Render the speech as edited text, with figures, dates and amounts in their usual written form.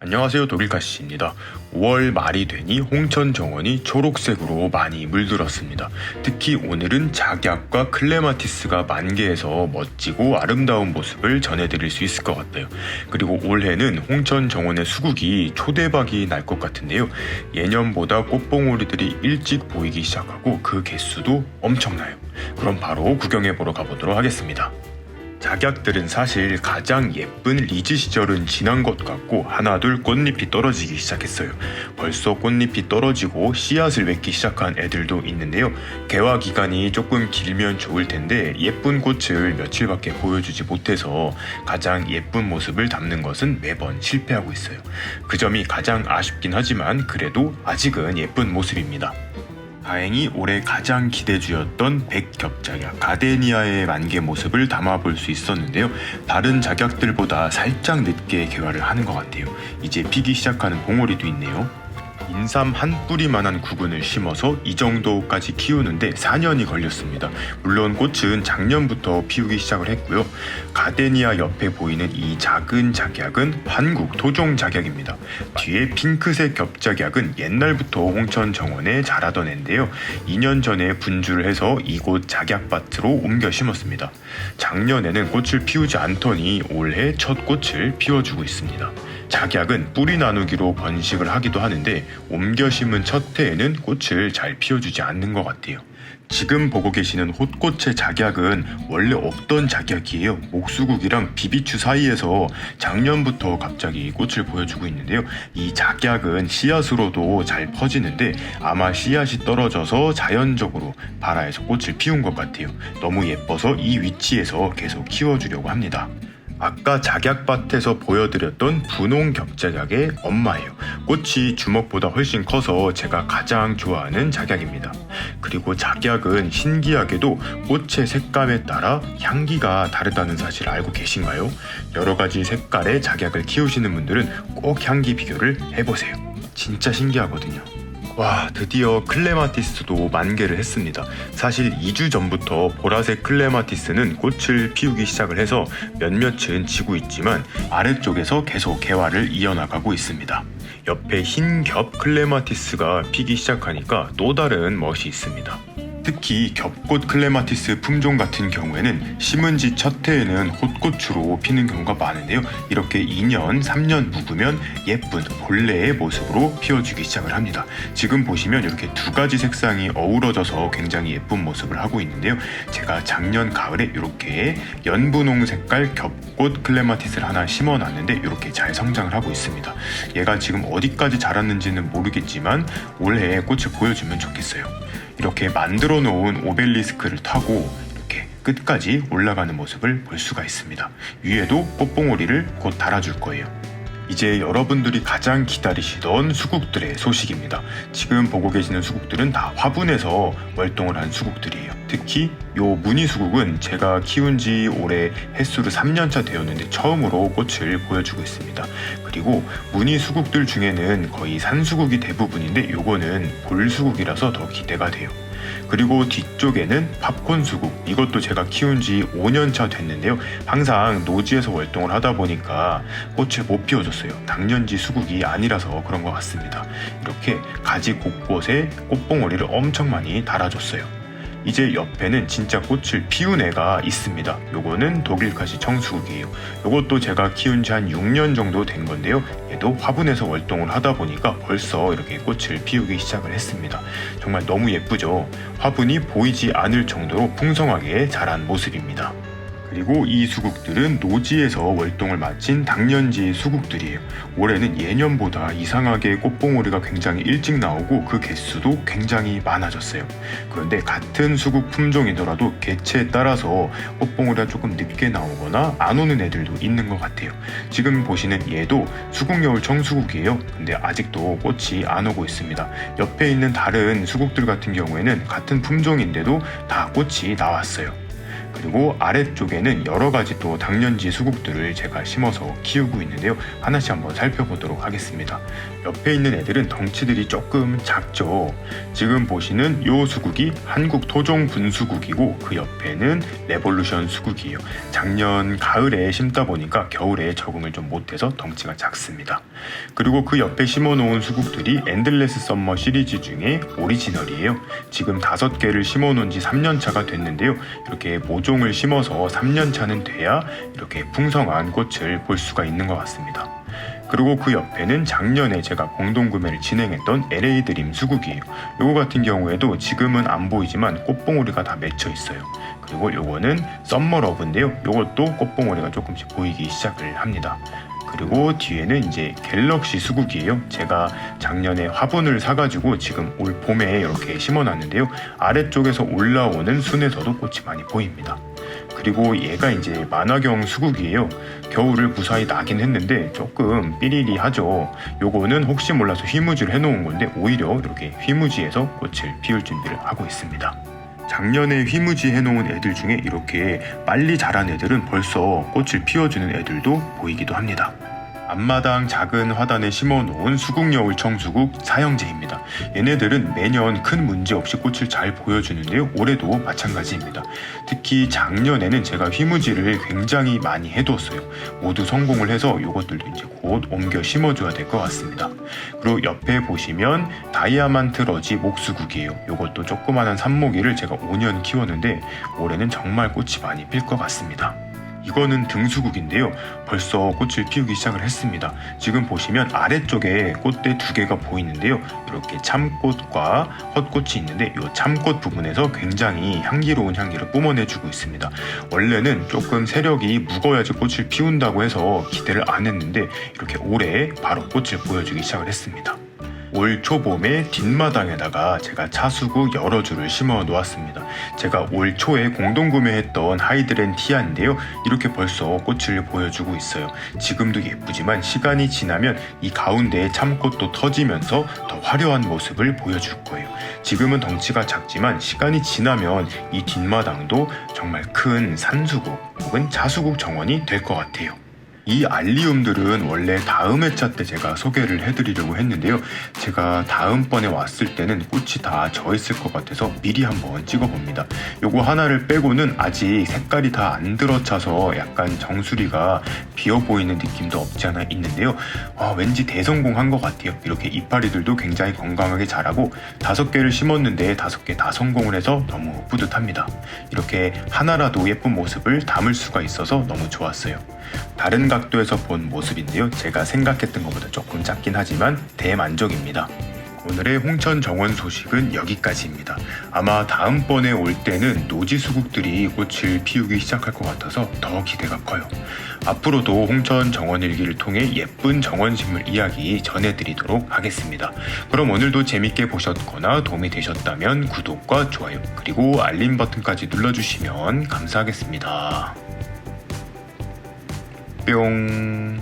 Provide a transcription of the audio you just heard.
안녕하세요, 독일카씨입니다. 5월 말이 되니 홍천 정원이 초록색으로 많이 물들었습니다. 특히 오늘은 작약과 클레마티스가 만개해서 멋지고 아름다운 모습을 전해드릴 수 있을 것 같아요. 그리고 올해는 홍천 정원의 수국이 초대박이 날 것 같은데요. 예년보다 꽃봉오리들이 일찍 보이기 시작하고 그 개수도 엄청나요. 그럼 바로 구경해보러 가보도록 하겠습니다. 작약들은 사실 가장 예쁜 리즈 시절은 지난 것 같고 하나둘 꽃잎이 떨어지기 시작했어요. 벌써 꽃잎이 떨어지고 씨앗을 맺기 시작한 애들도 있는데요. 개화 기간이 조금 길면 좋을 텐데 예쁜 꽃을 며칠밖에 보여주지 못해서 가장 예쁜 모습을 담는 것은 매번 실패하고 있어요. 그 점이 가장 아쉽긴 하지만 그래도 아직은 예쁜 모습입니다. 다행히 올해 가장 기대주였던 백겹작약 가데니아의 만개 모습을 담아볼 수 있었는데요. 다른 작약들보다 살짝 늦게 개화를 하는 것 같아요. 이제 피기 시작하는 봉오리도 있네요. 인삼 한 뿌리만한 구근을 심어서 이 정도까지 키우는데 4년이 걸렸습니다. 물론 꽃은 작년부터 피우기 시작을 했고요. 가데니아 옆에 보이는 이 작은 작약은 한국 토종 작약입니다. 뒤에 핑크색 겹작약은 옛날부터 홍천 정원에 자라던 애인데요. 2년 전에 분주를 해서 이곳 작약밭으로 옮겨 심었습니다. 작년에는 꽃을 피우지 않더니 올해 첫 꽃을 피워주고 있습니다. 작약은 뿌리 나누기로 번식을 하기도 하는데 옮겨 심은 첫 해에는 꽃을 잘 피워주지 않는 것 같아요. 지금 보고 계시는 홑꽃의 작약은 원래 없던 작약이에요. 목수국이랑 비비추 사이에서 작년부터 갑자기 꽃을 보여주고 있는데요. 이 작약은 씨앗으로도 잘 퍼지는데 아마 씨앗이 떨어져서 자연적으로 발아에서 꽃을 피운 것 같아요. 너무 예뻐서 이 위치에서 계속 키워주려고 합니다. 아까 작약밭에서 보여드렸던 분홍 겹작약의 엄마예요. 꽃이 주먹보다 훨씬 커서 제가 가장 좋아하는 작약입니다. 그리고 작약은 신기하게도 꽃의 색감에 따라 향기가 다르다는 사실을 알고 계신가요? 여러 가지 색깔의 작약을 키우시는 분들은 꼭 향기 비교를 해보세요. 진짜 신기하거든요. 와, 드디어 클레마티스도 만개를 했습니다. 사실 2주 전부터 보라색 클레마티스는 꽃을 피우기 시작을 해서 몇몇은 지고 있지만 아래쪽에서 계속 개화를 이어나가고 있습니다. 옆에 흰 겹 클레마티스가 피기 시작하니까 또 다른 멋이 있습니다. 특히 겹꽃 클레마티스 품종 같은 경우에는 심은 지 첫 해에는 홑꽃으로 피는 경우가 많은데요. 이렇게 2년, 3년 묵으면 예쁜 본래의 모습으로 피워주기 시작을 합니다. 지금 보시면 이렇게 두 가지 색상이 어우러져서 굉장히 예쁜 모습을 하고 있는데요. 제가 작년 가을에 이렇게 연분홍 색깔 겹꽃 클레마티스를 하나 심어놨는데 이렇게 잘 성장을 하고 있습니다. 얘가 지금 어디까지 자랐는지는 모르겠지만 올해 꽃을 보여주면 좋겠어요. 이렇게 만들어 놓은 오벨리스크를 타고 이렇게 끝까지 올라가는 모습을 볼 수가 있습니다. 위에도 꽃봉오리를 곧 달아줄 거예요. 이제 여러분들이 가장 기다리시던 수국들의 소식입니다. 지금 보고 계시는 수국들은 다 화분에서 월동을 한 수국들이에요. 특히 요 무늬 수국은 제가 키운 지 올해 햇수로 3년차 되었는데 처음으로 꽃을 보여주고 있습니다. 그리고 무늬 수국들 중에는 거의 산수국이 대부분인데 요거는 볼수국이라서 더 기대가 돼요. 그리고 뒤쪽에는 팝콘 수국, 이것도 제가 키운 지 5년차 됐는데요. 항상 노지에서 월동을 하다 보니까 꽃을 못 피워줬어요. 당년지 수국이 아니라서 그런 것 같습니다. 이렇게 가지 곳곳에 꽃봉오리를 엄청 많이 달아줬어요. 이제 옆에는 진짜 꽃을 피운 애가 있습니다. 요거는 독일카시 청수국이에요. 요것도 제가 키운 지 한 6년 정도 된 건데요. 얘도 화분에서 월동을 하다 보니까 벌써 이렇게 꽃을 피우기 시작을 했습니다. 정말 너무 예쁘죠? 화분이 보이지 않을 정도로 풍성하게 자란 모습입니다. 그리고 이 수국들은 노지에서 월동을 마친 당년지 수국들이에요. 올해는 예년보다 이상하게 꽃봉오리가 굉장히 일찍 나오고 그 개수도 굉장히 많아졌어요. 그런데 같은 수국 품종이더라도 개체에 따라서 꽃봉오리가 조금 늦게 나오거나 안 오는 애들도 있는 것 같아요. 지금 보시는 얘도 수국여울 청수국이에요. 근데 아직도 꽃이 안 오고 있습니다. 옆에 있는 다른 수국들 같은 경우에는 같은 품종인데도 다 꽃이 나왔어요. 그리고 아래쪽에는 여러 가지 또 당년지 수국들을 제가 심어서 키우고 있는데요. 하나씩 한번 살펴보도록 하겠습니다. 옆에 있는 애들은 덩치들이 조금 작죠. 지금 보시는 요 수국이 한국 토종 분수국이고 그 옆에는 레볼루션 수국이에요. 작년 가을에 심다 보니까 겨울에 적응을 좀 못해서 덩치가 작습니다. 그리고 그 옆에 심어놓은 수국들이 엔들레스 썸머 시리즈 중에 오리지널이에요. 지금 5개를 심어놓은 지 3년차가 됐는데요. 이렇게 모종을 심어서 3년차는 돼야 이렇게 풍성한 꽃을 볼 수가 있는 것 같습니다. 그리고 그 옆에는 작년에 제가 공동구매를 진행했던 LA 드림 수국이에요. 요거 같은 경우에도 지금은 안 보이지만 꽃봉오리가 다 맺혀 있어요. 그리고 요거는 썸머러브인데요. 요것도 꽃봉오리가 조금씩 보이기 시작을 합니다. 그리고 뒤에는 이제 갤럭시 수국이에요. 제가 작년에 화분을 사가지고 지금 올 봄에 이렇게 심어놨는데요. 아래쪽에서 올라오는 순에서도 꽃이 많이 보입니다. 그리고 얘가 이제 만화경 수국이에요. 겨울을 무사히 나긴 했는데 조금 삐리리하죠. 요거는 혹시 몰라서 휘무지를 해놓은 건데 오히려 이렇게 휘무지에서 꽃을 피울 준비를 하고 있습니다. 작년에 휘무지 해놓은 애들 중에 이렇게 빨리 자란 애들은 벌써 꽃을 피워주는 애들도 보이기도 합니다. 앞마당 작은 화단에 심어놓은 수국여울 청수국 사형제입니다. 얘네들은 매년 큰 문제 없이 꽃을 잘 보여주는데요. 올해도 마찬가지입니다. 특히 작년에는 제가 휘무지를 굉장히 많이 해두었어요. 모두 성공을 해서 이것들도 이제 곧 옮겨 심어줘야 될 것 같습니다. 그리고 옆에 보시면 다이아만트 러지 목수국이에요. 이것도 조그만한 산모기를 제가 5년 키웠는데 올해는 정말 꽃이 많이 필 것 같습니다. 이거는 등수국인데요. 벌써 꽃을 피우기 시작을 했습니다. 지금 보시면 아래쪽에 꽃대 2개가 보이는데요. 이렇게 참꽃과 헛꽃이 있는데 이 참꽃 부분에서 굉장히 향기로운 향기를 뿜어내주고 있습니다. 원래는 조금 세력이 묵어야지 꽃을 피운다고 해서 기대를 안 했는데 이렇게 올해 바로 꽃을 보여주기 시작을 했습니다. 올 초봄에 뒷마당에다가 제가 차수국 여러 줄을 심어 놓았습니다. 제가 올 초에 공동구매했던 하이드렌티아인데요. 이렇게 벌써 꽃을 보여주고 있어요. 지금도 예쁘지만 시간이 지나면 이 가운데에 참꽃도 터지면서 더 화려한 모습을 보여줄 거예요. 지금은 덩치가 작지만 시간이 지나면 이 뒷마당도 정말 큰 산수국 혹은 차수국 정원이 될 것 같아요. 이 알리움들은 원래 다음 회차 때 제가 소개를 해드리려고 했는데요. 제가 다음번에 왔을 때는 꽃이 다 져 있을 것 같아서 미리 한번 찍어봅니다. 요거 하나를 빼고는 아직 색깔이 다 안 들어차서 약간 정수리가 비어 보이는 느낌도 없지 않아 있는데요. 왠지 대성공한 것 같아요. 이렇게 이파리들도 굉장히 건강하게 자라고 5개를 심었는데 5개 다 성공을 해서 너무 뿌듯합니다. 이렇게 하나라도 예쁜 모습을 담을 수가 있어서 너무 좋았어요. 다른 각도에서 본 모습인데요. 제가 생각했던 것보다 조금 작긴 하지만 대만족입니다. 오늘의 홍천 정원 소식은 여기까지입니다. 아마 다음번에 올 때는 노지 수국들이 꽃을 피우기 시작할 것 같아서 더 기대가 커요. 앞으로도 홍천 정원 일기를 통해 예쁜 정원식물 이야기 전해드리도록 하겠습니다. 그럼 오늘도 재밌게 보셨거나 도움이 되셨다면 구독과 좋아요 그리고 알림 버튼까지 눌러주시면 감사하겠습니다. 뿅.